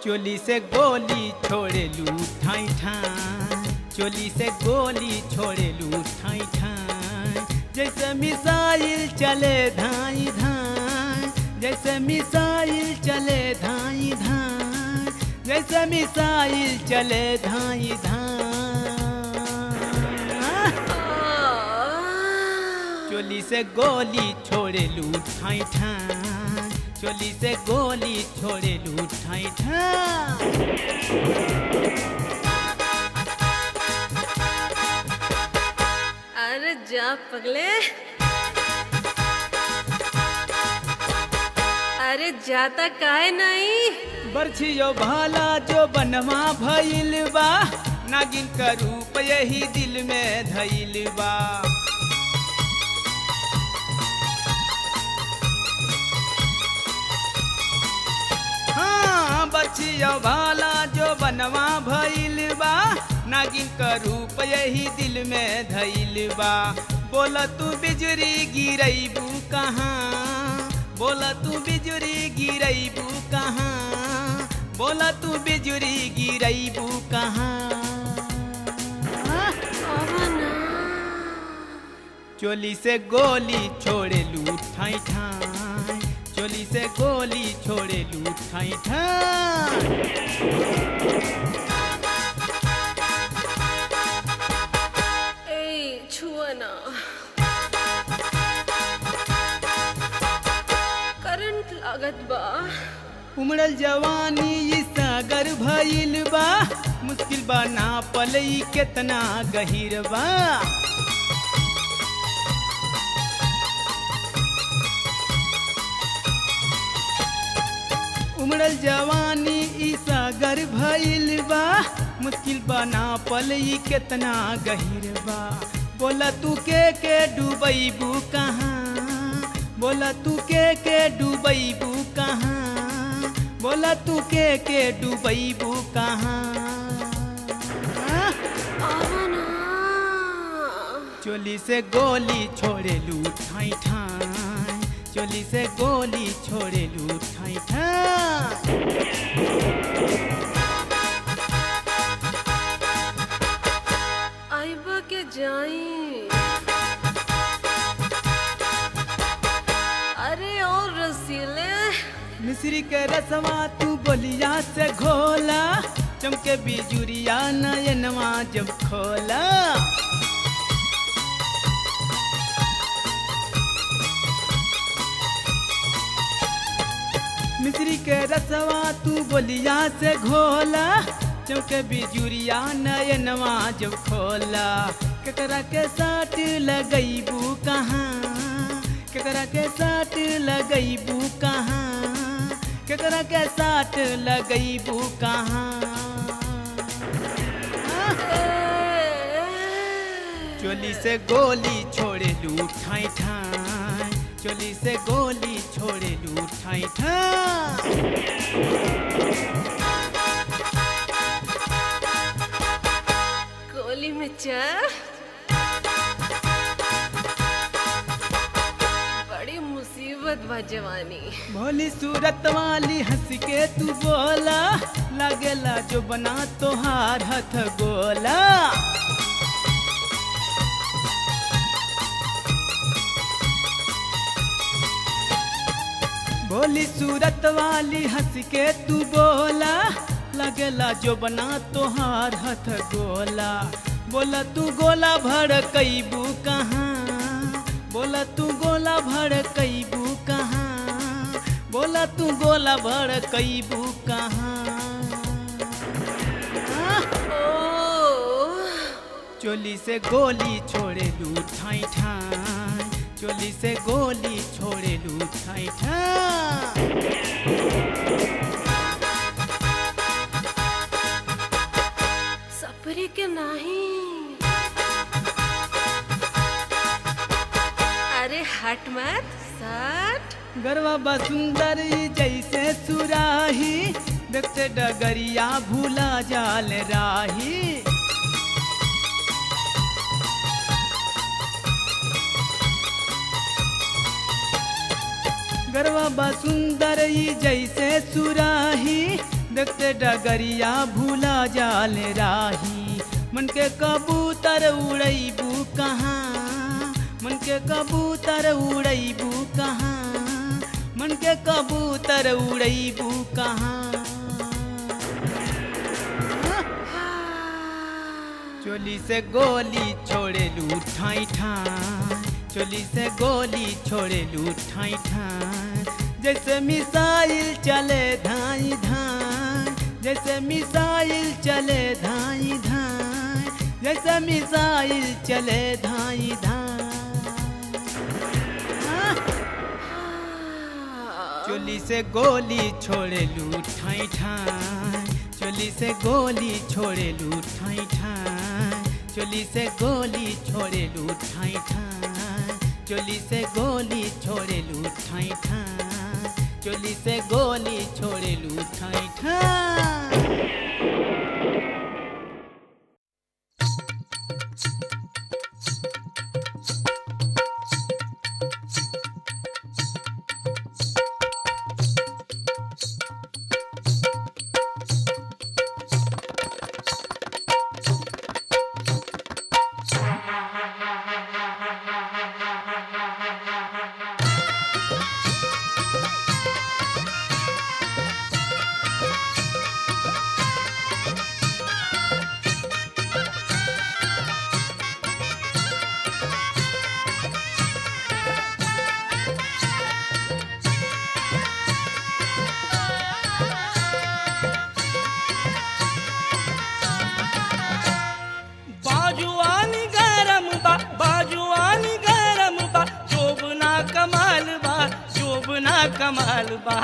चोली से गोली छोड़े लू ठाई ठाई, चोली से गोली छोड़े लू ठाई ठाई। जैसे मिसाइल चले धाई धाई, जैसे मिसाइल चले धाई धाई, जैसे मिसाइल चले धाई धाई। चोली से गोली छोड़े लू ठाई ठाई, चोली से गोली छोड़े लू ठाई ठाई। अरे जा पगले, अरे जाता काहे नहीं। बरछियो भाला जो बनवा भइल बा, नागिन का रूप यही दिल में धइल बा। हाँ, बरछियो भाला जो बनवा भइल बा, नागिन का रूप यही दिल में धइल बा। बोला तू बिजली गिरैबू कहाँ, बोला तू बिजली गिरैबू कहाँ, बोला तू बिजली गिरैबू कहाँ। चोली से गोली छोड़े लू ठाई ठाई, चोली से गोली छोड़े लू ठाई ठाई। ए छुआ ना, करंट लागत बा। उमड़ल जवानी ई सागर भइल बा, मुश्किल बा ना पलई केतना गहीर बा। उमड़ल जवानी ई सागर भइल बा, मुश्किल बा ना पलई केतना गहीर बा। बोला तू के डूबैबू कहाँ, बोला तू के डूबैबू कहाँ, बोला तू के डूबैबू कहाँ। चोली से गोली छोड़े लू ठाई ठाई, चोली से गोली छोड़े लू ठाई ठाई। आइबा के जाई, अरे और रसीले। मिश्री के रसवा तू बोलिया से घोला, चमके बिजुरिया नयनवा जब खोला। मिश्री के रसवा तू बोलिया से घोला, चमके बिजुरिया नयनवा जब खोला। केकरा के साथ लगैबू कहाँ, केकरा के साथ लगैबू कहाँ, केकरा के साथ लगैबू कहाँ। चोली से गोली छोड़े लू ठाई ठाई, चोली से गोली छोड़े लू ठाई ठाई। गोली में चल, बड़ी मुसीबत बा जवानी। भोली सूरत वाली हंस के तू बोला, लागेला जो बना तोहार हथ गोला। भोली सूरत वाली हंस के तू बोला, लगेला जो बना तोहार हथ गोला। बोला तू गोला भड़कैबू कहाँ, बोला तू गोला भड़कैबू कहाँ, बोला तू गोला भड़कैबू कहाँ। चोली से गोली छोड़े लू ठाई ठाई, चोली से गोली छोड़े लू ठाई ठाई। सपरे के नहीं, अरे हट मत सट। गरवा बा सुंदर जैसे सुराही, देखते डगरिया भूला जाल राही। गरवा बा सुंदर जैसे सुराही, देखते डगरिया भूला जाल राही। मन के कबूतर उड़ैबू कहाँ, मन के कबूतर उड़ैबू कहाँ, मन के कबूतर उड़ैबू कहाँ। चोली से गोली छोड़ेलू ठाई ठाई, चोली से गोली छोड़ेलू ठाई ठाई। जैसे मिसाइल चले धाई धाई, जैसे मिसाइल चले धाई धाई, जैसे मिसाइल चले धाई धाई। चोली से गोली छोड़ेलू ठाई ठाई, चोली से गोली छोड़ेलू ठाई ठाई, चोली से गोली छोड़ेलू ठाई ठाई, चोली से गोली छोड़ेलू ठाई ठाई, चोली से गोली छोड़ेलू ठाई ठाई। कमाल बा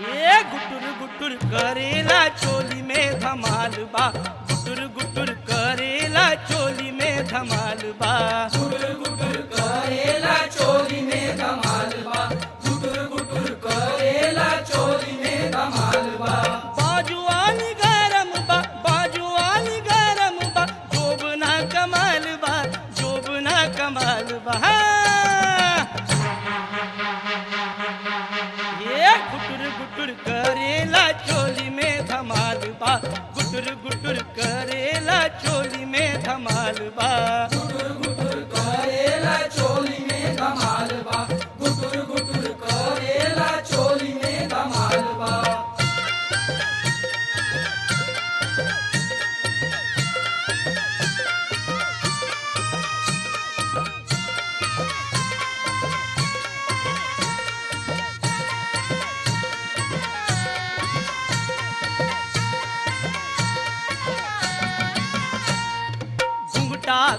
ये गुटुर गुटुर करेला चोली में धमाल बा, गुटुर गुटुर करेला चोली में धमाल बा, गुटुर गुटुर करेला चोली में धमाल बा, गुटुर गुटुर करेला चोली में धमाल बा। बाजुआनी गरम बा, बाजुआनी गरम बा, जोबना कमाल बा, जोबना कमाल बा। गुटुर गुटुर करेला चोली में धमाल बा, गुटुर गुटुर करेला चोली में धमाल बा, गुटुर गुटुर करेला चोली में धमाल बा, गुटुर गुटुर करेला चोली में धमाल बा।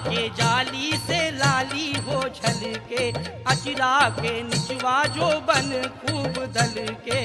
के जाली से लाली हो झलके, अचरा के निचवा जो बन खूब दल के,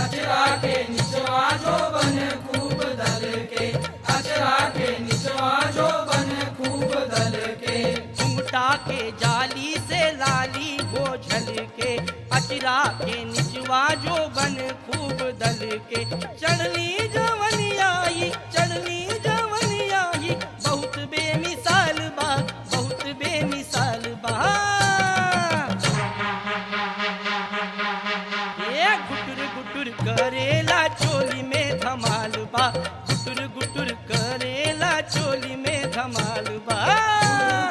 अचरा के निचवा जो बन खूब दल के, अचरा के निचवा जो बन खूब दल के। घुंघटा के जाली से लाली हो झलके, अचरा के निचवा जो बन खूब दल के। चढ़नी जवनिया आई, चढ़नी जवनिया आई, बहुत बेमिसाल बा, बहुत बेमिसाल बा। ये गुटुर गुटुर करेला चोली में धमाल बा, गुटुर गुटुर करेला चोली में धमाल बा,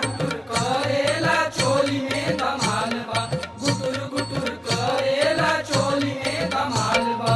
गुटुर करेला चोली में धमाल बा, गुटुर गुटुर करेला चोली में धमाल बा।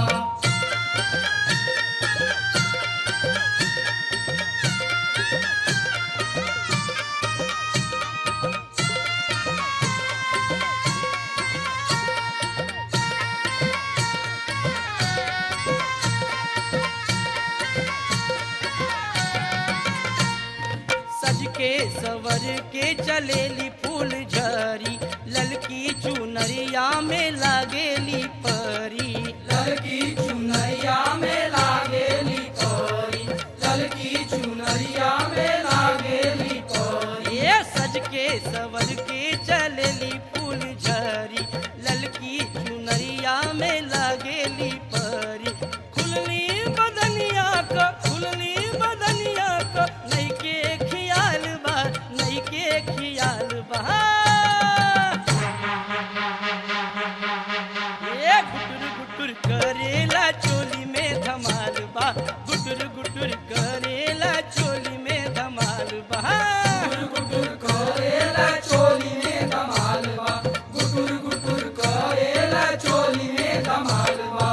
सज के सवर के चलेली फूल झरी, ललकी चुनरिया में लागेली परी, ललकी चुनरिया में लागेली परी, ललकी चुनरिया में लागेली परी। ये सज के सवर के चलेली फूल झरी, ललकी चुनरिया में लागेली परी। खुलनी बदनिया का, खुलनी बदनिया का, नहीं के खियाल बा, नहीं के खियाल बा। ये करेला चोली में धमाल बा गुटुर गुटुर करेला चोली में धमाल बा गुटुर करेला चोली में धमाल बा गुटुर गुटुर करेला चोली में धमाल बा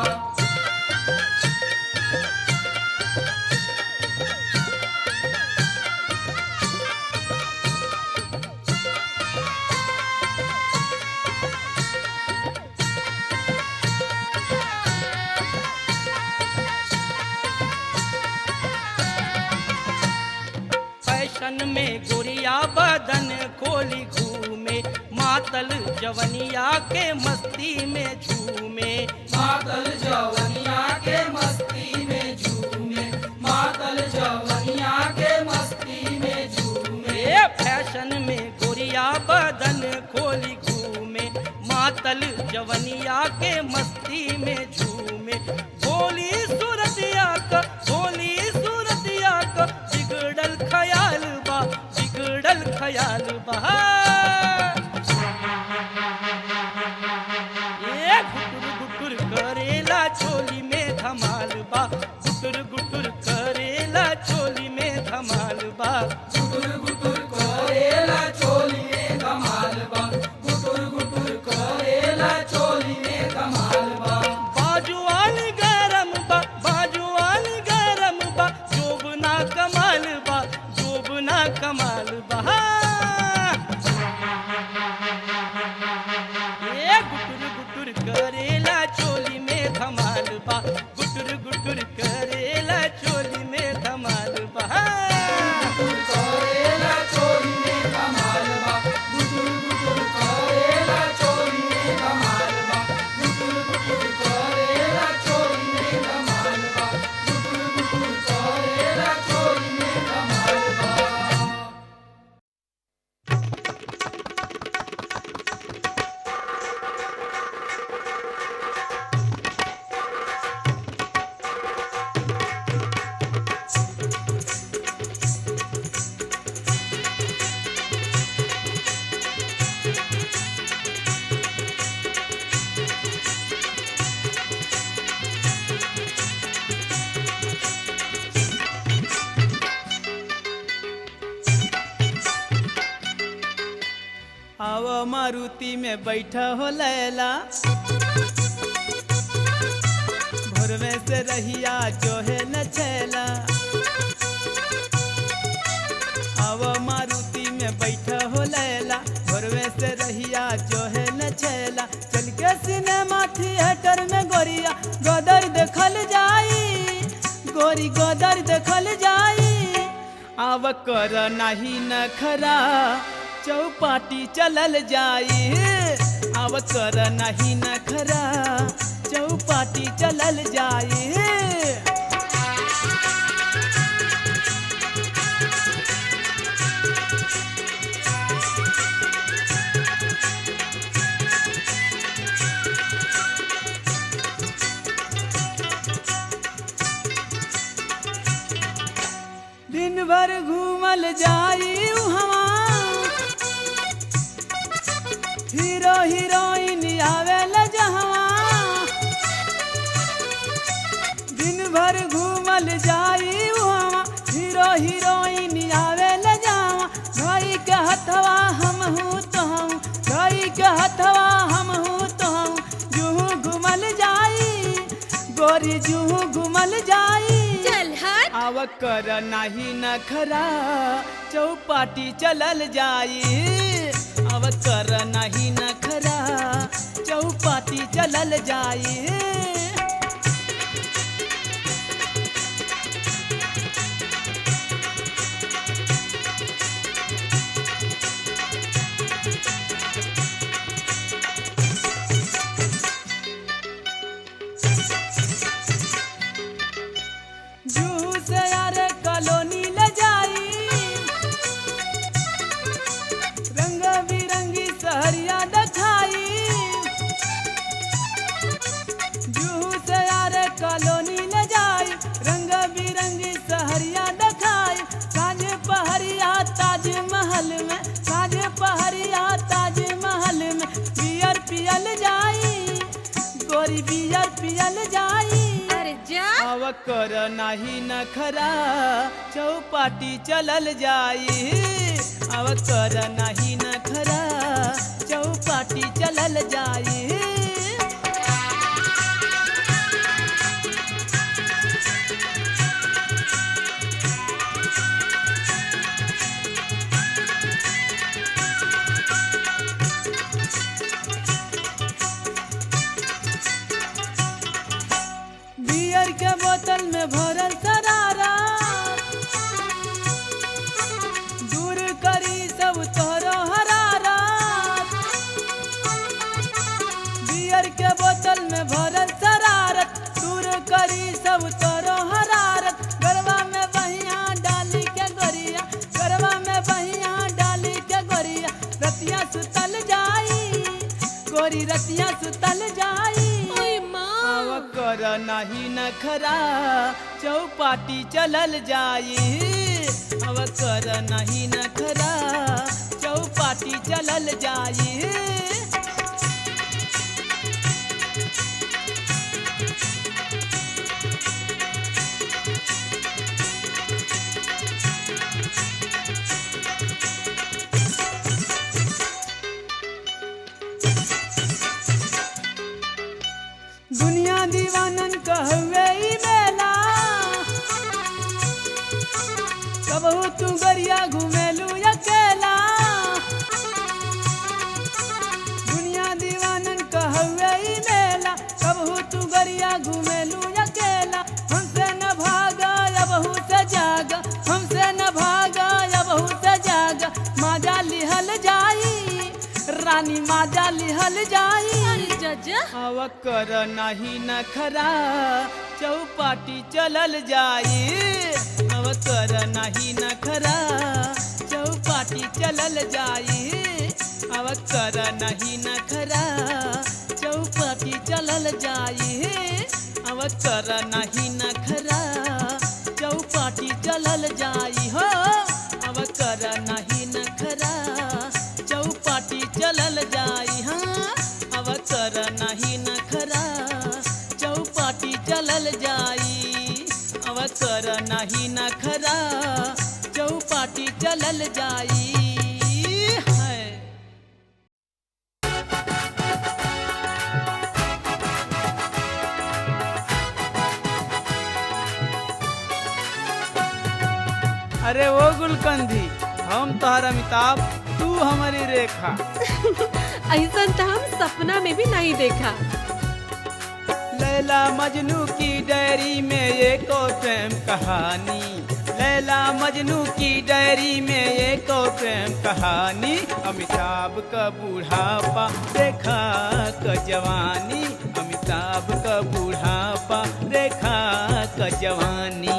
फैशन में गोरिया बदन खोली घूमे मातल जवनिया के मस्ती में झूमे मातल जवनिया के मस्ती में झूमे मातल जवनिया के मस्ती में झूमे ए फैशन में गोरिया बदन खोली घूमे मातल जवनिया के मस्ती में झूमे भोली सूरतिया का बिगड़ल ख्याल बा बिगड़ल ख्याल बा ए गुटुर गुटुर करेला चोली में धमाल बा गुटुर गुटुर करेला चोली में धमाल बा गुटुर गुटुर करेला चोली में धमाल बा गुटुर गुटुर करेला चोली में धमाल बा बाजुआल गरम बा जोबना कमाल बा ए गुटुर गुटुर करेला चोली में धमाल बा गुटुर गुटुर करेला चोली में धमाल बा गुटुर करेला चोली में धमाल बा गुटुर गुटुर करेला चोली में धमाल बा गुटुर गुटुर करेला चोली में धमाल बा गुटुर गुटुर करेला चोली में धमाल बा आव मारुति में बैठा हो लैला भोरवे से रहिया जो है न छैला आव मारुति में बैठा हो लैला भोरवे से रहिया जो है न छैला चल के सिनेमा थिएटर में गोरिया गोदर देखल जाई गोरी गोदर देखल जाई आव कर नाही नखरा चौपाटी चलल जाई आव कर नहीं नखरा चौपाटी चलल जाई दिन भर घूमल जाई उहवा हीरो हीरोइन आवेल जहवा दिन भर घूमल जाई उहवा हीरो हीरोइन आवेल जहवा भाई के हथवा हम हूँ तो हम भाई के हथवा हम हूँ तो हम जूहू घूमल जाई गोरी जूहू घूमल जाई चल हट आव कर नाही नखरा चौपाटी चलल जाई आव कर नाही नखरा चौपाटी चलल जाई जूहू से यार कॉलोनी ले जाई रंग बिरंगी सहरिया दिखाई आव कर नाही नखरा चौपाटी चलल जाई आव कर नाही नखरा चौपाटी चलल जाई बियर के बोतल में भरल सरारा दूर करी सब तोहरो हरारा बियर के बोतल में भरल शरारत दूर करी सब तोहरो हरारत गरबा में बहिया डाली के गोरिया गरबा में बहिया डाली के गोरिया रतिया सुतल जाई गोरी रतिया सुतल जाई ओए माँ आव कर नाही नखरा चौपाटी चलल जाई आव कर नाही नखरा चौपाटी चलल जाई दुनिया दीवानन कहवे ई मेला कबहू तू गरिया घुमेलू अकेला दुनिया दीवानन कहवे ई मेला कबहू तू गरिया घुमेलू अकेला हमसे न भागा अबहू से जागा हमसे न भागा अबहू से जागा माजा लिहल जाई रानी माजा लिहल जाई अरे जजा आव कर नाही नखरा चौपाटी चलल जाई आव कर नाही नखरा चौपाटी चलल जाई आव कर नाही नखरा चौपाटी चलल जाई आव कर नाही नखरा चौपाटी चलल जाई हो आव कर नाही नखरा चौपाटी चलल जाई हाँ आव कर नाही नखरा चौपाटी चलल जाई आव कर नाही नखरा चौपाटी चलल जाई है अरे वो गुलकंदी हम तोहर अमिताभ तू हमारी रेखा ऐसा तो हम सपना में भी नहीं देखा लैला मजनू की डायरी में एक और प्रेम कहानी लैला मजनू की डायरी में एक और प्रेम कहानी अमिताभ का बूढ़ापा रेखा का जवानी अमिताभ का बूढ़ापा रेखा का जवानी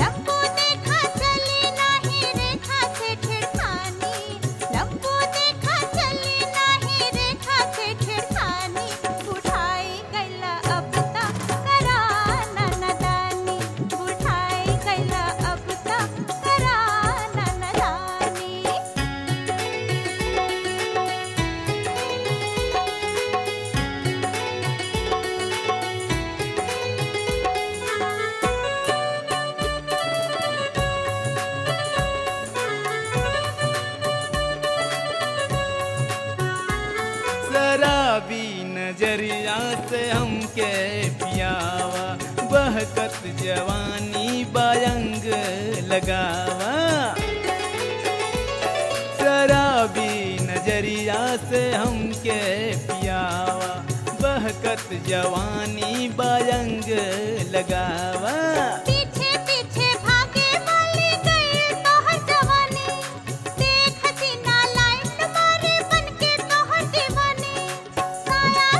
लंबू देखा चली नाही रेखा से छेड़खानी लंबू देखा चली नाही रेखा से छेड़खानी उठाई गैला अब तक करा ननदानी उठाई गैला अब तक करा ननदानी शराबी नजरिया से हमके पियावा बहकत जवानी बायंग लगावा शराबी नजरिया से हमके पियावा बहकत जवानी बायंग लगावा पीछे पीछे भागे वाली गई तोहर जवानी देख जीना लाइट मारे बनके तोहर दीवानी साया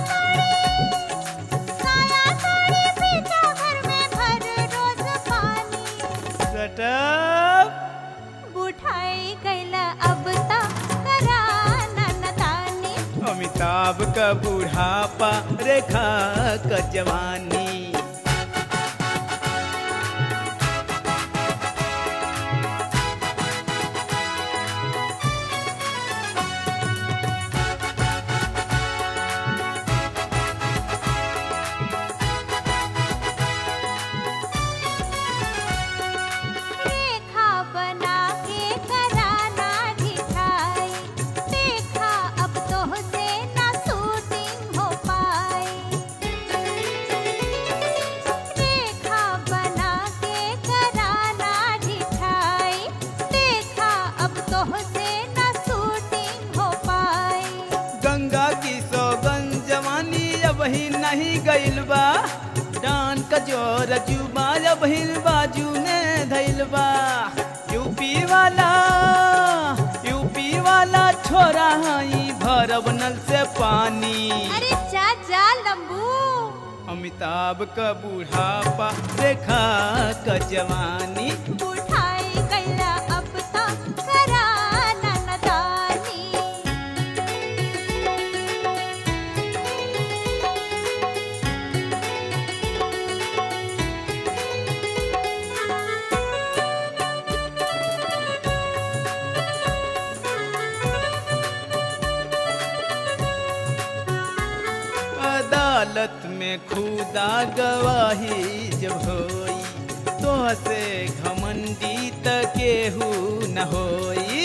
साड़ी पीछा घर में भर रोज पानी सटप बुठाई गैला अब तक करा ननदानी अमिताभ का बूढ़ापा रेखा का जवानी जोर जुबा भइल बाजू में धैल बा। यूपी वाला छोरा हई भरब नल से पानी। अरे जा जा लंबू। अमिताभ का बूढ़ापा देखा का जवानी। उठाई गैला अब तो करा ननदानी। अदालत में खुदा गवाही जब होई तो से घमंडी त केहू न होई।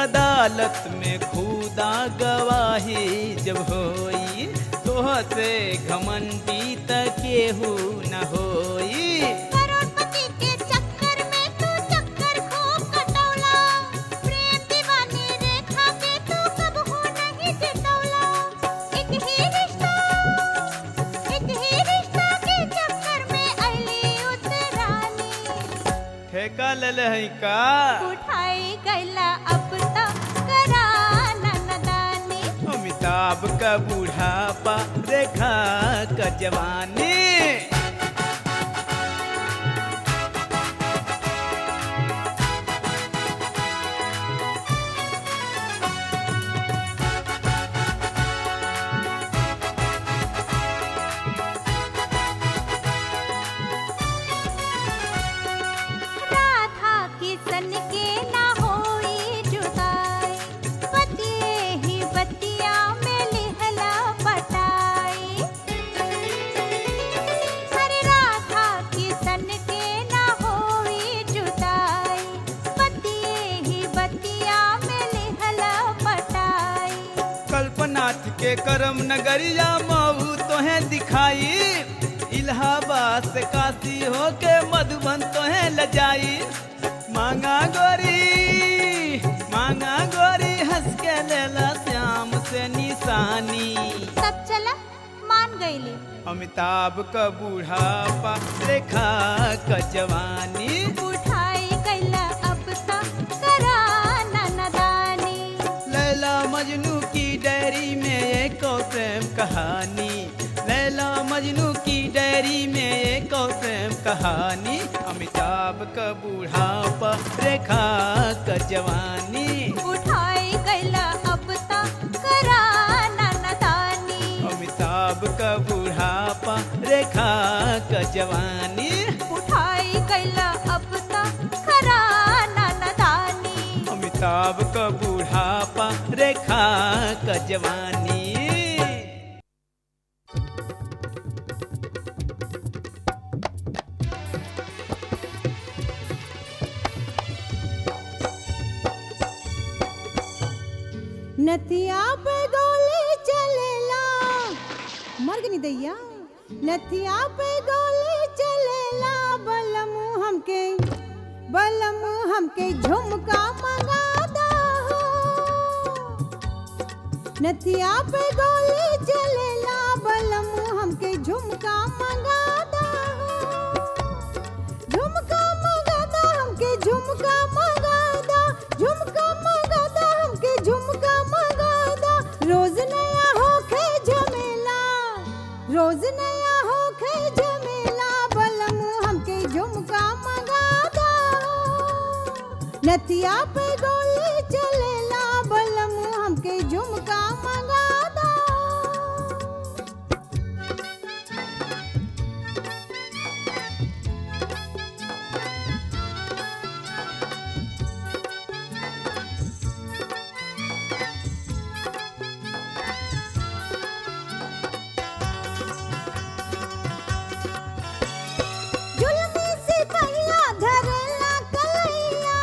अदालत में खुदा गवाही जब होई तो से घमंडी त केहू न होई। करोड़पति के चक्कर में तू चक्कर खूब कटौला। प्रेम दीवानी रेखा पे तू कबहू नहीं जितौला। एक ही रिश्ता के चक्कर में अली उतरानी। ठेका ले ले है का। उठाई गैला अब तो करा ननदानी। अमिताभ का बूढ़ापा देखा का जवानी। राधा किसन के ना होई जुदाई। बतिये ही बतिया में लिहला बटाई। हरे राधा किसन के ना होई जुदाई। बतिये ही बतिया में लिहला बटाई। कल्पनाथ के करम नगरिया महू तोहे दिखाई। इलाहाबाद से काशी होके मधुबन तोहे लजाई। मांगा गोरी हंस के लेला श्याम से निशानी। सब चला मान गईले। अमिताभ का बूढ़ापा देखा का जवानी। उठाई गैला अब तो करा ननदानी। लैला मजनू की डायरी में एक और प्रेम कहानी। लैला मजनू की डायरी में एक और प्रेम कहानी। अमिताभ का बूढ़ापा रेखा का जवानी। उठाई गैला अब तो करा ननदानी। अमिताभ का बूढ़ापा रेखा का जवानी। उठाई गैला अब तो करा ननदानी। अमिताभ का बूढ़ापा रेखा का जवानी। नथिया पे गोली चलेला। मर गनी दैया। नथिया पे गोली चलेला। बलमू हमके झुमका मंगादा हो। नथिया पे गोली चलेला। बलमू हमके झुमका मंगादा हो। झुमका मंगादा हमके झुमका मंगादा। झुमका मंगादा हमके झुमका मंगादा। रोज नया होखे झमेला। रोज नया होखे झमेला। बलमू हमके झुमका मंगादा हो। नथिया पे गोली चलेला। बलमू हमके झुमका मंगादा हो। जुल्मी सिपहिया धरेला कलैया।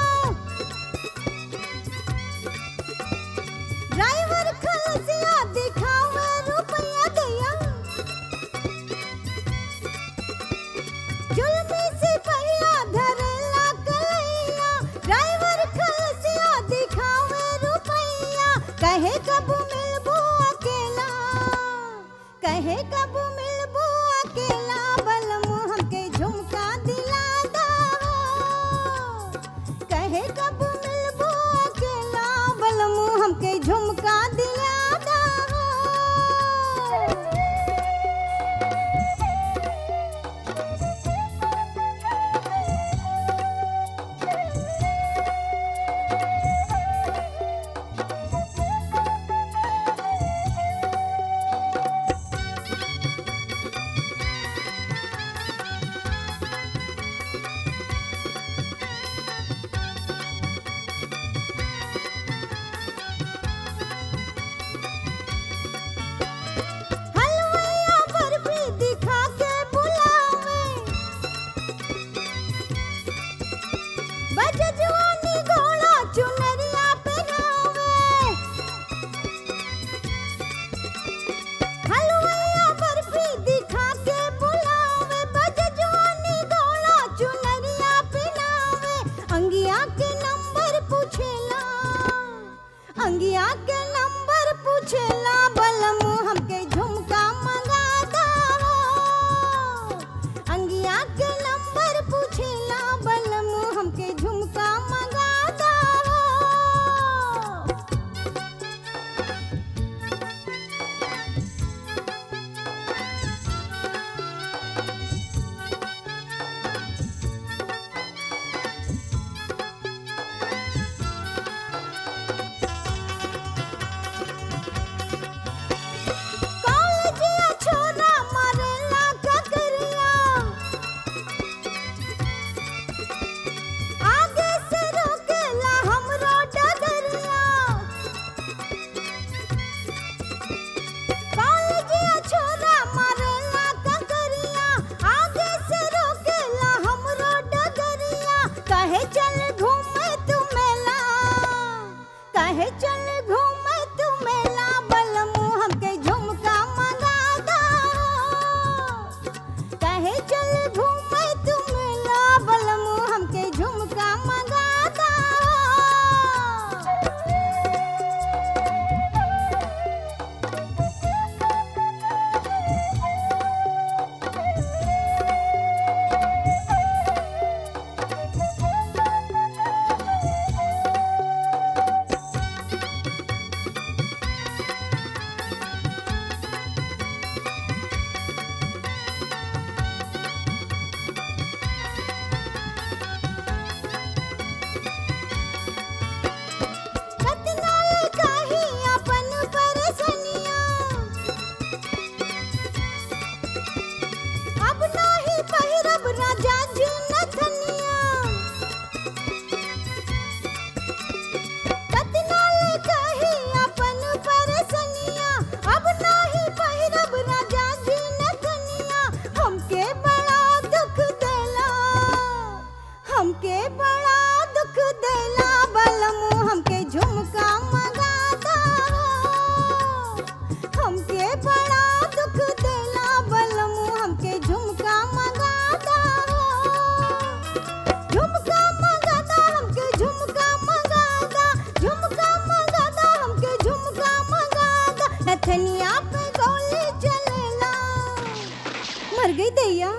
मर गई दैया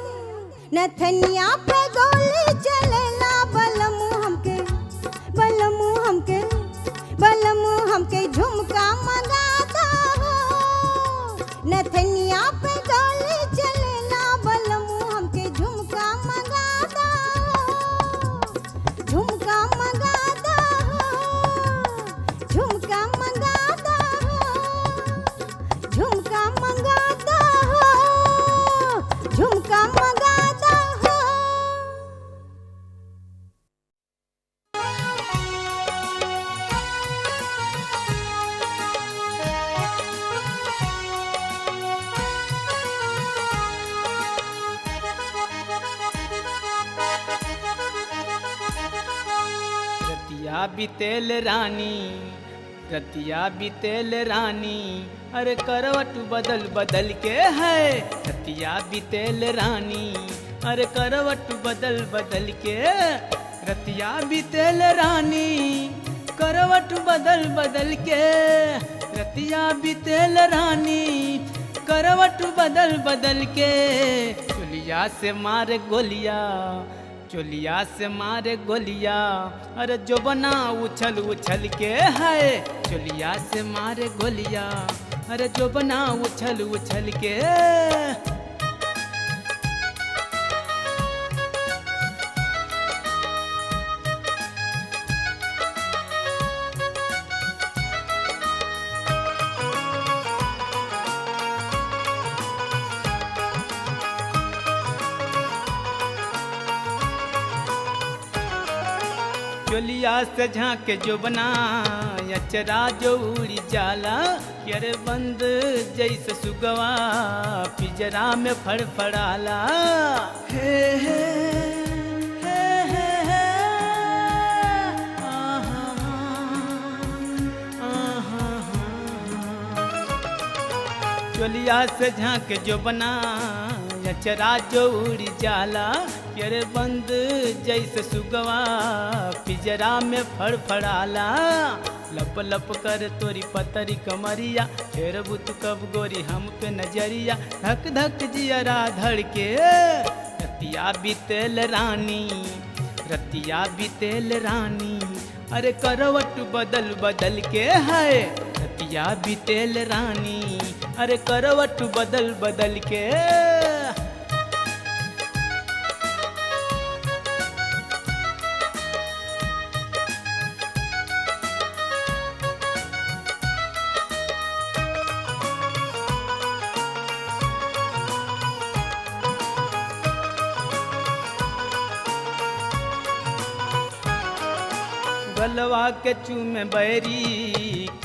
नथनिया पे गोली चलेला बलमू हमके झुमका मंगाता हो नथनिया पे गोली चलेला बलमू हमके झुमका मंगाता हो झुमका मंगाता हो झुमका मंगाता हो झुमका मंगाता हो झुमका मंगाता हो रतिया बितेल रानी रतिया बितेल रानी अरे करवट बदल बदल के है रतिया बितेल रानी अरे करवट बदल बदल के रतिया बितेल रानी करवट बदल बदल के रतिया बितेल रानी करवट बदल बदल के चुलिया से मारे गोलिया चोलिया से मारे गोलिया अरे जो बना उछल उछल के है चोलिया से मारे गोलिया अरे जो बना उछल उछल के चोलिया से झांके जो बना अचरा जो उड़ी जाला अरे बंद जैसे सुगवा पिजरा में फड़फड़ाला हे हे हे हे हे आहा आहा चोलिया से झांके जो बना अचरा जो उड़ी जाला अरे बंद जैसे सुगवा पिजरा में फड़फड़ाला लप लप कर तोरी पतरी कमरिया फिर बुत कब गोरी हम पे नजरिया धक धक जियरा धड़ के रतिया बितेल रानी रतिया बितेल रानी अरे करवट बदल बदल के है रतिया बितेल रानी अरे करवट बदल बदल के गलवा के चूमे बैरी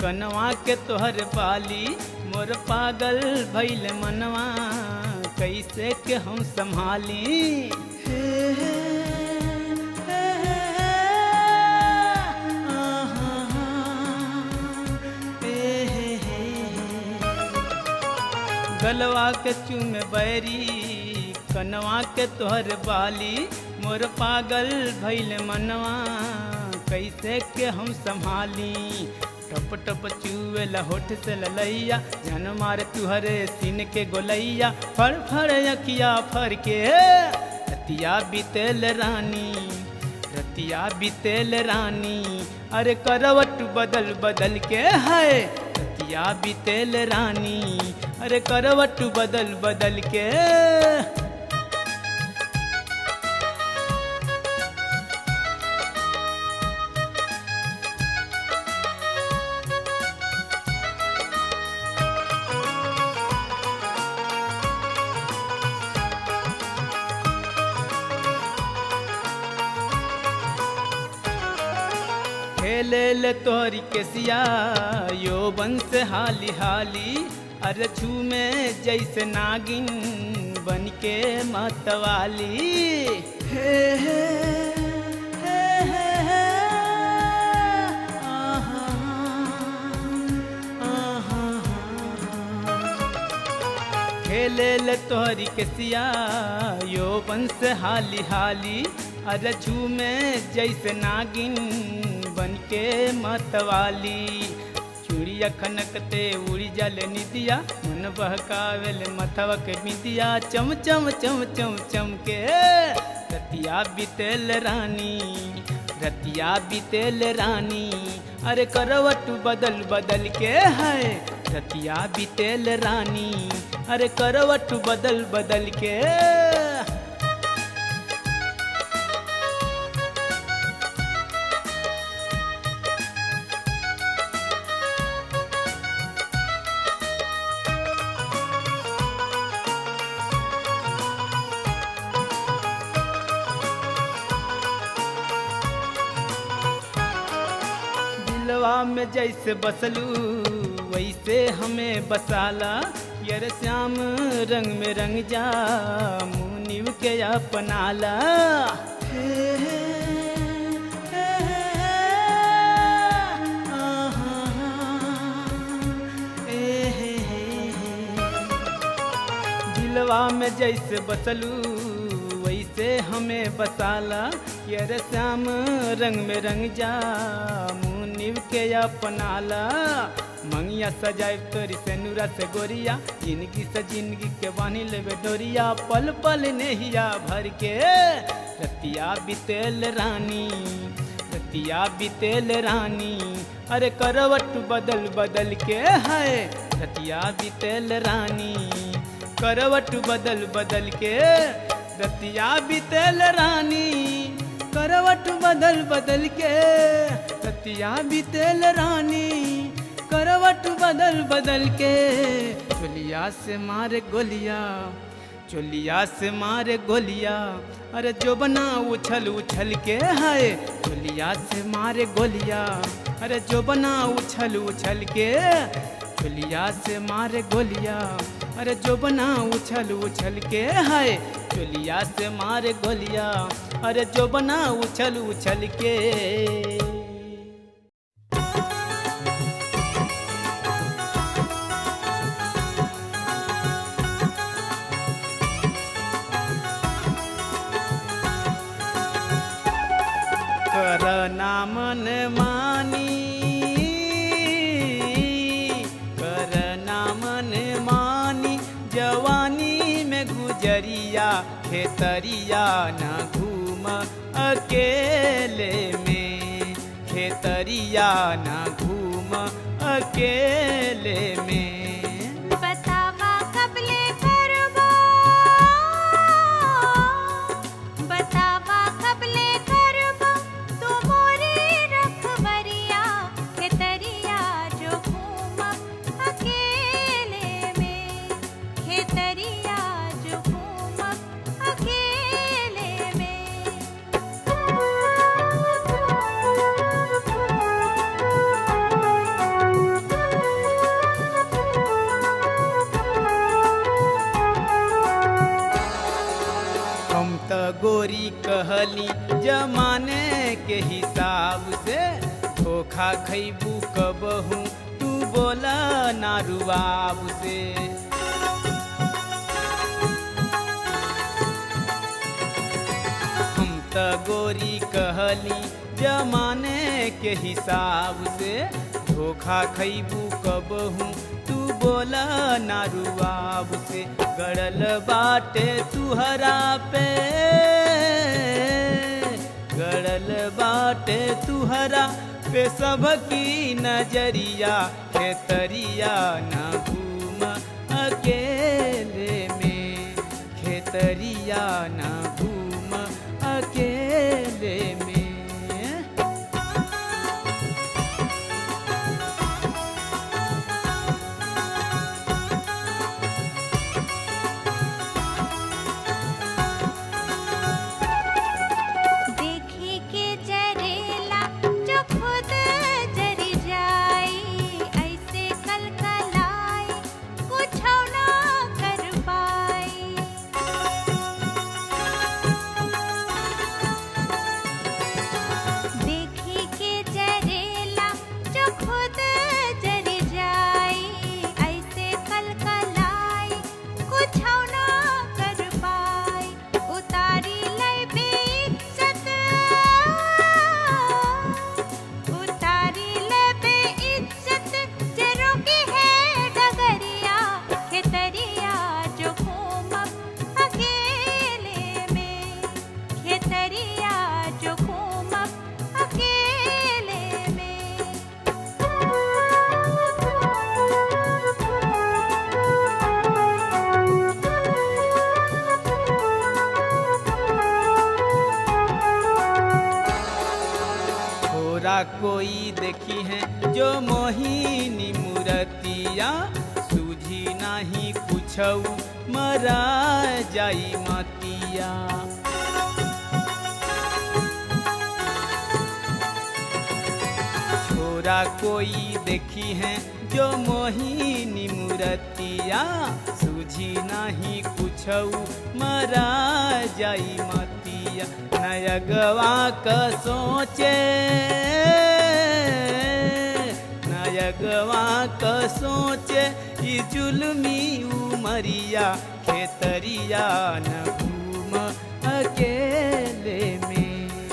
कनवा के तोहर पाली मोर पागल भइल मनवा कैसे के हम संभाली हे हे हे हे आहा हे हे हे गलवा के चूमे बैरी कनवा के तोहर बाली मोर पागल भइल मनवा कैसे के हम संभाली टप टप चुए लहोट से ललैया जन मारे तुहरे सीन के गोलैया फड़ फड़ अखिया फर के रतिया बितेल रानी रतिया बितेल रानी अरे करवट बदल बदल के है रतिया बितेल रानी अरे करवट बदल बदल के खेले तोहरी केसिया यौवन से हाली हाली अरे छू में जैसे नागिन बन के मतवाली हे हे हे हे हे आहा आहा खेले तोहरी केसिया यौवन से हाली हाली अरे छू में जैसे नागिन बन के मतवाली चूड़िया खनकते उड़ी जल निदिया मन बहकावेल मथवा के बिंदिया चम चम चम चम चम के रतिया बितेल रानी रतिया बितेल रानी अरे करवट बदल बदल के है रतिया बितेल रानी अरे करवट बदल बदल के दिलवा में जैसे बसलू वैसे हमें बसाला यार श्याम रंग में रंग जा मुनिव के अपनाला हे, हे, हे, आहा, ए, हे, दिलवा में जैसे बसलू वैसे हमें बसाला यार श्याम रंग में रंग जा मुनिव के अपनाला मंगिया सजाए तोरी से नूरा से गोरिया जिंदगी से जिंदगी के बानी लेवे डोरिया पल पल नेहिया भर के रतिया बितेल रानी रतिया बितेल रानी अरे करवट बदल बदल के है रतिया बितेल रानी करवट बदल बदल के रतिया बितेल रानी करवट बदल बदल के रतिया बितेल रानी करवट बदल बदल के चोलिया से मारे गोलिया चोलिया से मारे गोलिया अरे जो बना उछल उछल के है चोलिया से मारे गोलिया अरे जो बना उछल उछल के चोलिया से मारे गोलिया अरे जो बना उछल उछल के है चोलिया से मारे गोलिया अरे जो बना उछल उछल के करना मन मानी करना मन मानी जवानी में गुजरिया खेतरिया न घूम अकेले में खेतरिया न घूम अकेले में बतावा कबले करबो बतावा कबले करबो तू मोरी रखबरिया खेतरिया जो घूम अकेले में खेतरिया जो घूम अकेले हम त गोरी कहली जमाने के हिसाब से धोखा खैबू कबहू तू बोला ना रुआब से हम त गोरी कहली जमाने के हिसाब से धोखा खैबू कबहू तू बोला ना रुआब से गड़ल बाटे तुहरा पे गड़ल बाटे तुहरा पे सबकी नजरिया खेतरिया ना घूम अकेले में खेतरिया ना घूम अकेले में देखी के जरेला जो खुद जरी जाई ऐसे कलकलाई कुछ ना कर पाई छोरा कोई देखी है जो मोहिनी मूर्तिया सूझी नहीं कुछऊ मरा जाई मतिया। छोरा कोई देखी है जो मोहिनी मूर्तिया सूझी नहीं कुछऊ मरा जाई मतिया। नयगवा का सोचे नयगवा का सोचे ई जुल्मी उमरिया खेतरिया न घूम अकेले में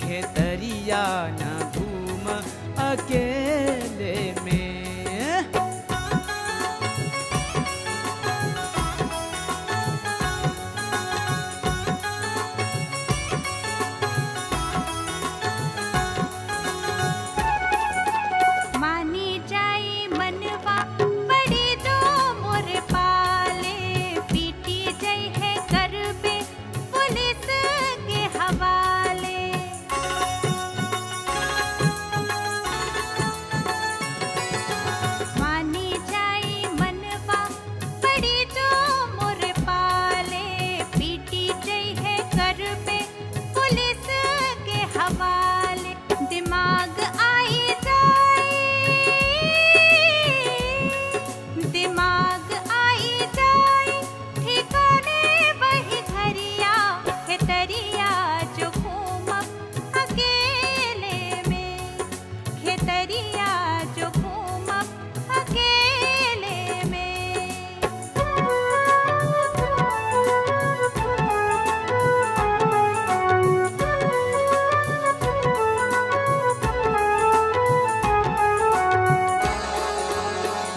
खेतरिया न घूम अकेले में। मानी जाई मनवा बड़ी जो मोर पाले पीटी जई है करबे पुलिस के हवाले। मानी जाई मनवा बड़ी जो मोर पाले पीटी जई है करबे पुलिस के हवाले। दिमाग आई दिमाग आई जाए ठिकाने वही घरिया खेतरिया जो घूम अकेले में खेतरिया जो घूम अकेले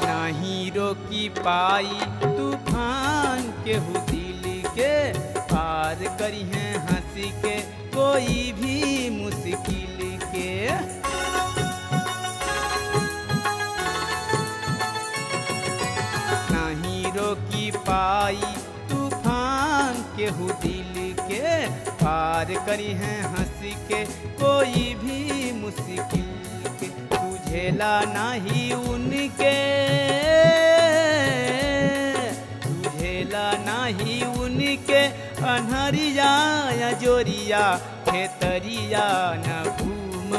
नहीं रोकी पाई तूफान के दिल के पार करी है हंसी के कोई भी मुश्किल के। नहीं रोकी पाई तूफान के दिल के पार करी है हंसी के कोई भी मुश्किल के। तुझेला नहीं उनके तुझेला नहीं उनके अनहरिया या जोरिया खेतरिया न घूम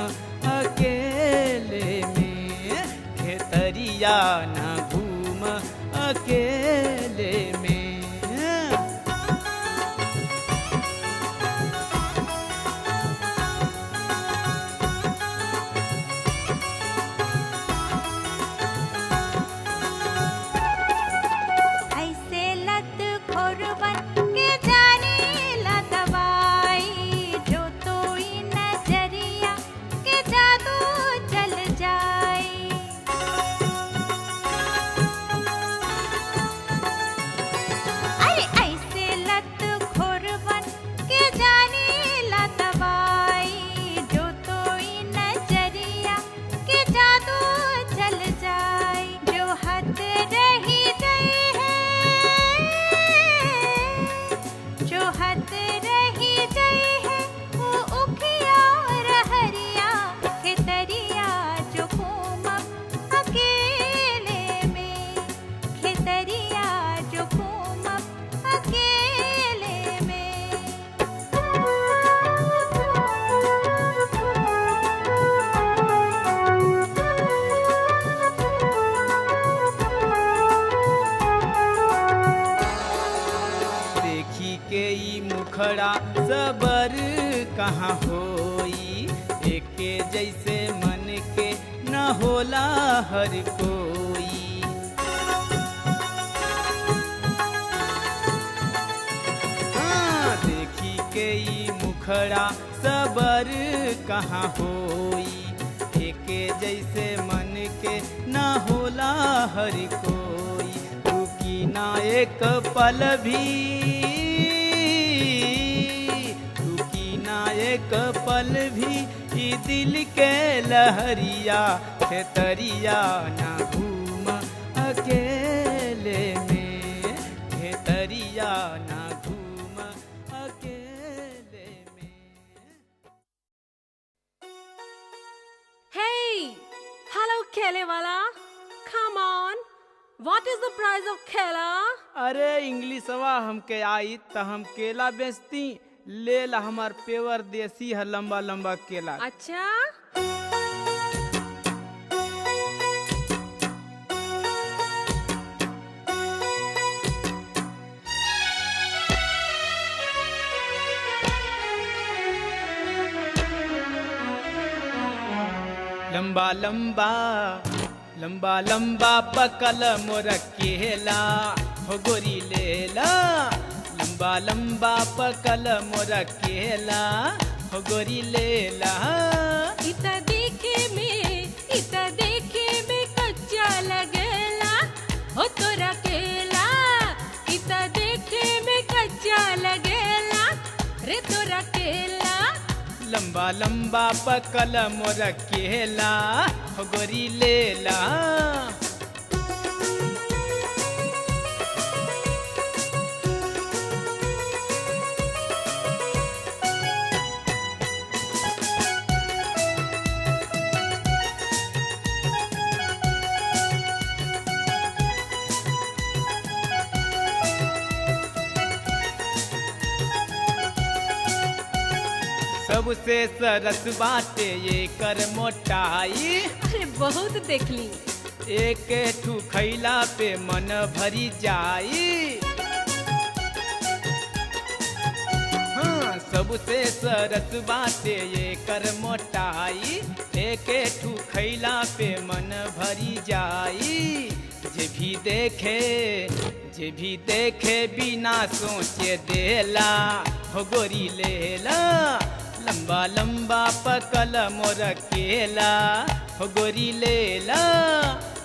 अकेले में खेतरिया न घूम अकेले में। ऐसे लत खोरवन के जाने ला दवाई जो तो नजरिया के जादू चल जाए। अरे ऐसे लत खोरवन के जाने ला दवाई जो तो नजरिया के जादू चल जाए। जो हद रही गई है जो हद रही गई है वो उखिया रहरिया खेतरिया जो घूम अकेले में खेतरिया जो घूम अकेले देखी के ई मुखड़ा सबर कहाँ होई एके जैसे मन के न होला हर कोई। हाँ, देखी के ई मुखड़ा सबर कहाँ होई एके जैसे मन के न होला हर कोई। रुकी ना एक पल भी रुकी ना एक पल भी ई दिल के लहरिया खेतरिया ना घूम अकेले में खेतरिया ना घूम अकेले में। ठेले वाला, come on, what is the price of केला? अरे इंग्लिशवा हमके आई त हम केला बेचती, ले ला हमार पेवर देसी है लंबा लंबा केला। अच्छा, लंबा लंबा लंबा लंबा पकल मोर केला हो गोरी लेला, लंबा लंबा पकल मोर केला हो गोरी लेला। इता देखे में कच्चा लगेला हो तोरा केला, इता देखे में कच्चा लगेला रे तोरा केला। लंबा लंबा पकल मोर केला हो गोरी लेला। सबसे सरस बाटे ये कर मोटाई, अरे बहुत देखली। एक ठू खैला पे मन भरी जाई। हाँ, सबसे सरस बाटे ये कर मोटाई, एक ठू खैला पे मन भरी जाई। जे भी देखे बिना सोचे देला हो गोरी लेला, लंबा लंबा पकल मोर केला हो गोरी लेला।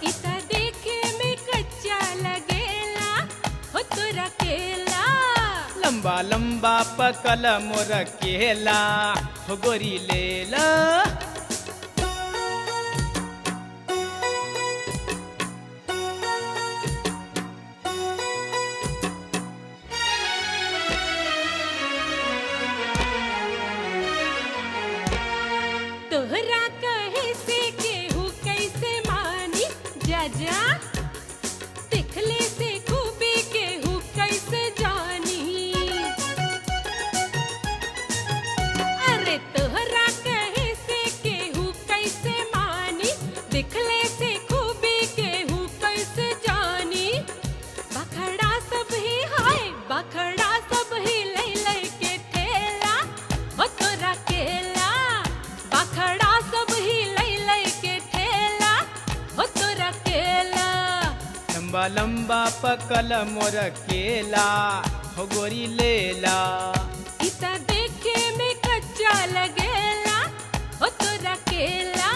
इता देखे में कच्चा लगेला हो तोरा केला, लंबा लंबा पकल मोर केला हो गोरी लेला। तोहरा कहे से केहू कैसे मानी, जा जा दिखले से खूबी केहू कैसे जानी। अरे तोहरा कहे से केहू कैसे मानी, दिखले से खूबी केहू कैसे जानी। बखड़ा सब ही हाय, बखड़ा सब ही ले ले के ठेला हो तोरा केला, बखड़ा सब ही लई लई के ठेला हो तोरा केला। लंबा लंबा पकल मोर केला हो गोरी लेला। इता देखे में कच्चा लगेला हो तोरा केला।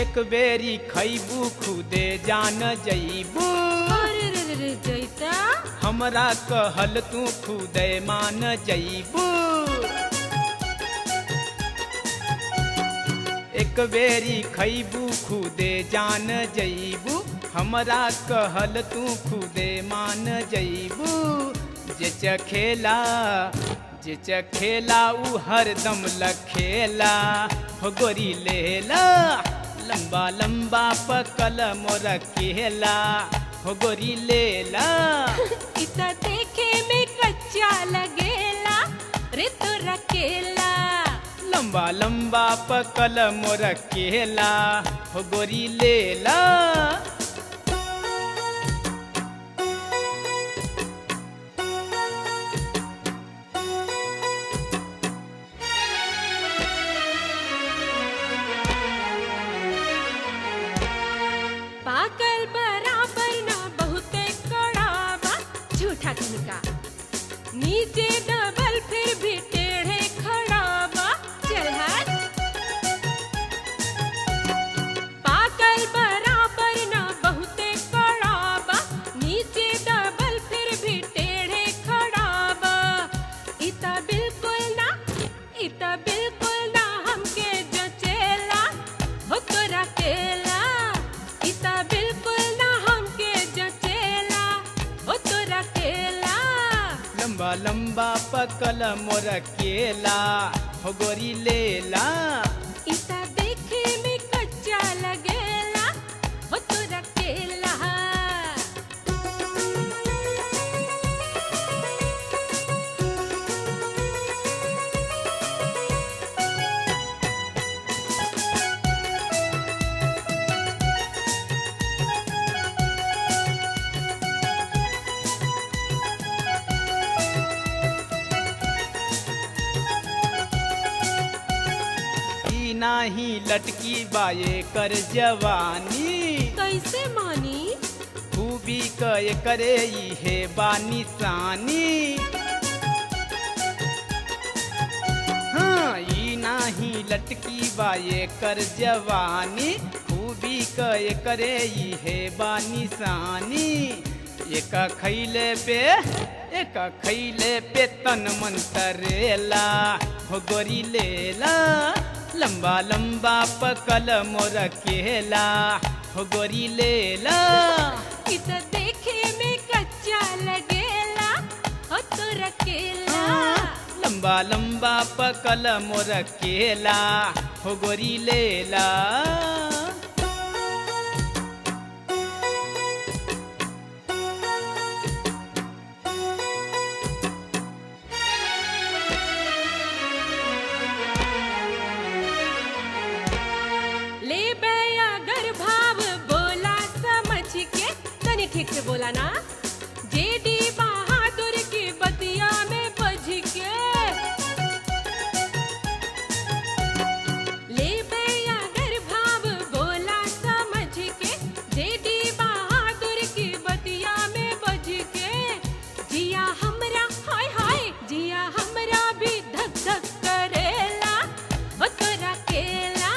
एक बेरी खैबू खुदे जान जईबू, अरे रे रे रे जैता, हमरा कहल तू खुदे मान जईबू। एक बेरी खैबू खुदे जान जईबू, हमरा कहल तू खुदे मान जईबू। जे चखेला ऊ हरदम लखेला हो गोरी लेला, लंबा लंबा पकल मोर केला हो गोरी लेला। इता देखे में कच्चा लगेला रे तोरा केला, लंबा लंबा पकल मोर केला हो गोरी लेला। पाकल बराबर ना बहुते कड़ावा, झूठा कनिका नीचे डबल फिर भी टेढ़े खड़ावा। चल हट, पाकल बराबर ना लंबा पकल मोर केला हो गोरी लेला। इता देखे में कच्चा लगेला हो तोरा केला। ई नाही लटकी बाये कर जवानी, कैसे मानी? खूबी कय करे इहे बानी सानी। हाँ ई नाही लटकी बाये कर जवानी, खूबी कय करे इहे बानी सानी। एक खैले पे तन मन तरेला हो गोरी लेला। लंबा लंबा पकल मोर केला हो गोरी लेला। इता देखे में कच्चा लगेला हो तोरा केला। लंबा लंबा पकल मोर केला हो गोरी लेला। ले बया घर भाव बोला समझ के, तनी ठीक से बोला ना। जेडी बहादुर की बतिया में बज के। ले बया घर भाव बोला समझ के, जेडी बहादुर की बतिया में बज के। जिया हमरा हाय हाय, जिया हमरा भी धक धक करेला हो तोरा केला।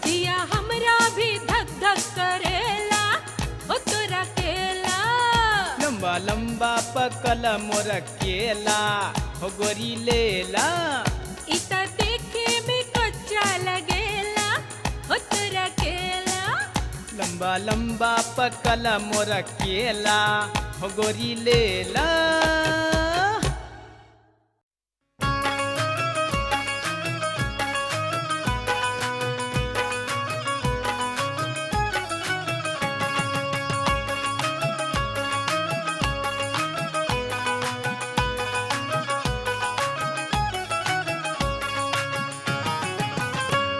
जिया हमरा भी धक धक करेला हो तोरा केला। लंबा लंबा पकल मोर केला हो गोरी लेला। इता देखे में कच्चा लगेला हो तोरा केला। लंबा लंबा पकल मोर केला हो गोरी लेला।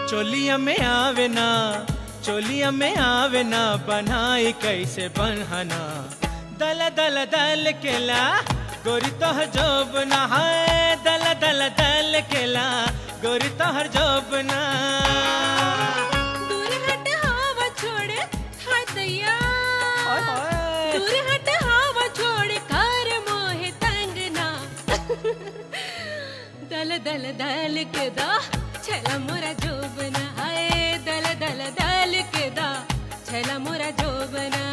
चोलिया में आवे ना, चोलिया में आवे ना, बनाई कैसे बनहना। दल दल दल केला गोरी तोहर जोबना है। दल दल दल केला गोरी तोहर जोबना। दूर हट हवा छोड़ हाय दैया। ओए होए। दूर हट हवा छोड़ कर मोहे तंग ना। दल दल दल के दा छला मोरा जोबना। हाय दल दल दल के दा छला मोरा जोबना।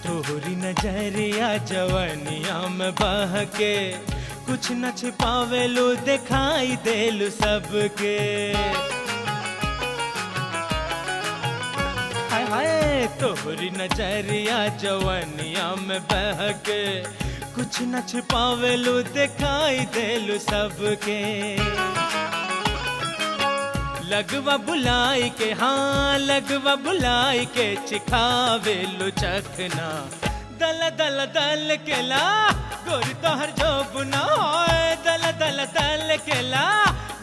तोहरी नजरिया जवनिया में बह के, कुछ न छिपावेलू दिखाई देलू सबके। हाय हाय तोहरी नजरिया जवनिया में बह के, कुछ न छिपावेलू दिखाई देलू सबके। लगवा बुलाई के, हाँ लगवा बुलाई के, चिखावेलू चखना। दल दल दल केला गोरी तोहर जोबना। दल दल दल केला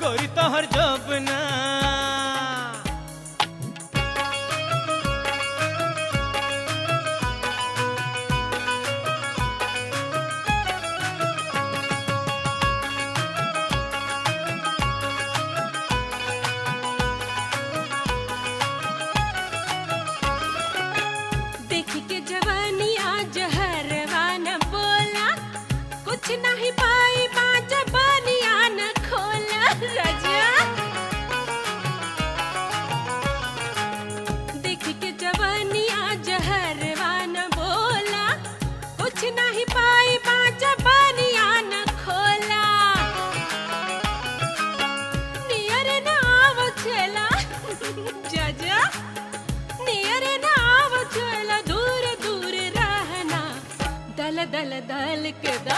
गोरी तोहर जोबना। देखी के जवानिया जहरवा न बोला, कुछ नहीं पाई बाजा बनिया न खोला। राजा देखी के जवानिया जहरवा न बोला, दल दल के दा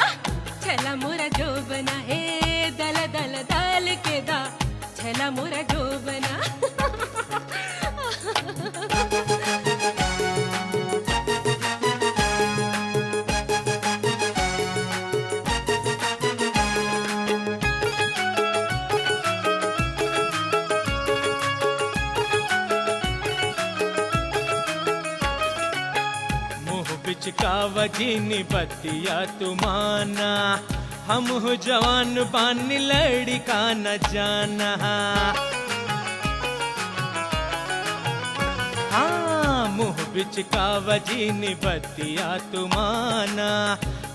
छला मोरा जो बना है दल दल दल के दा छला मोरा जो बना बिचकावजीनी बतिया तुमाना हम हो जवान बानी लड़का न जाना हाँ मुँह बिचकावजीनी बतिया तुमाना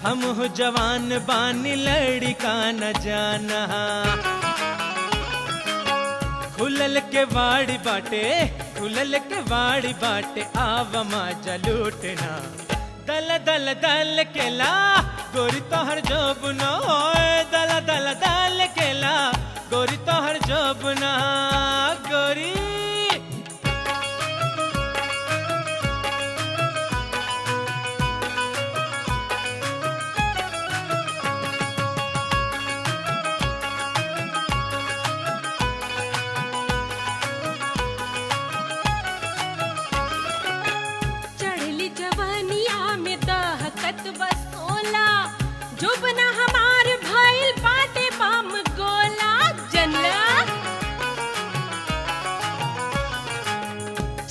हम हो जवान बानी लड़का न जाना खुलल के वाड़ी बाटे खुलल के वाड़ी बाटे आव माजा लूटना दल दल दल केला गोरी तोहर जोबना दल दल दल केला गोरी तोहर जोबना गोरी चढ़ली जवानिया में दहकत बसोला जो बना हमार भइल बाटे बम गोला जनला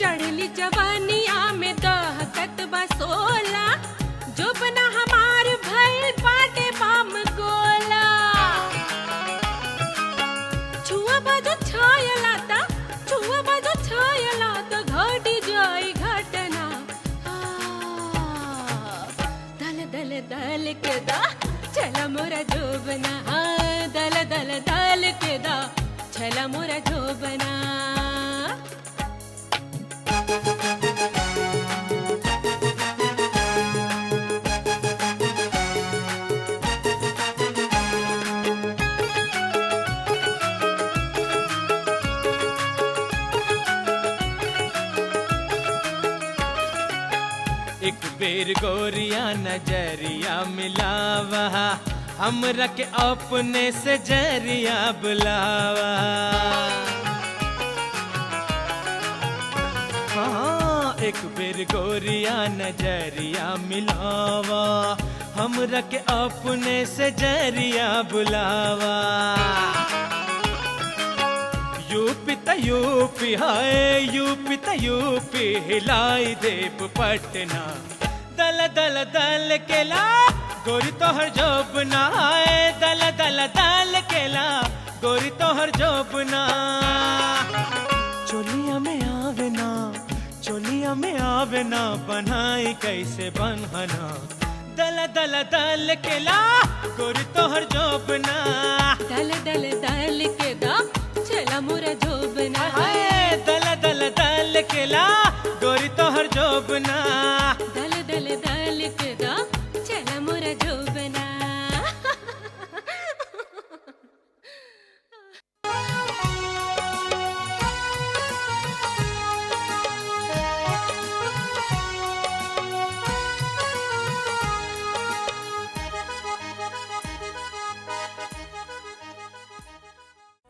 चढ़ली जवानिया में दहकत बसोला जो बना हमार भइल बाटे बम गोला छुआ बाजो छायला ता छुआ बाजो छायला ता घटी जाई घटना दल दल दल के दा छला मोरा जो बना दल दल दल के दा छला मोरा जो बना एक बेर गोरिया नजरिया मिलावा हमरा के अपने से जरिया बुलावा हाँ एक बेर गोरिया नजरिया मिलावा हमरा के अपने से जरिया बुलावा यूपी त यूपी हाय यूपी त यूपी हिलाई देव पटना दल दल दल केला गोरी तोहर जोबना हाय दल दल दल केला गोरी तोहर जोबना चोलिया में आवे ना बनाई कैसे बनहना दल दल दल केला गोरी तोहर जोबना दल दल दल के दा छला मोरा जो बना हाय दल दल दल केला गोरी तोहर जोबना दल दल दल के दा छला मोरा जो बना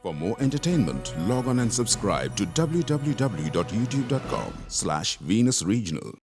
For more entertainment, log on and subscribe to www.youtube.com/Venus Regional.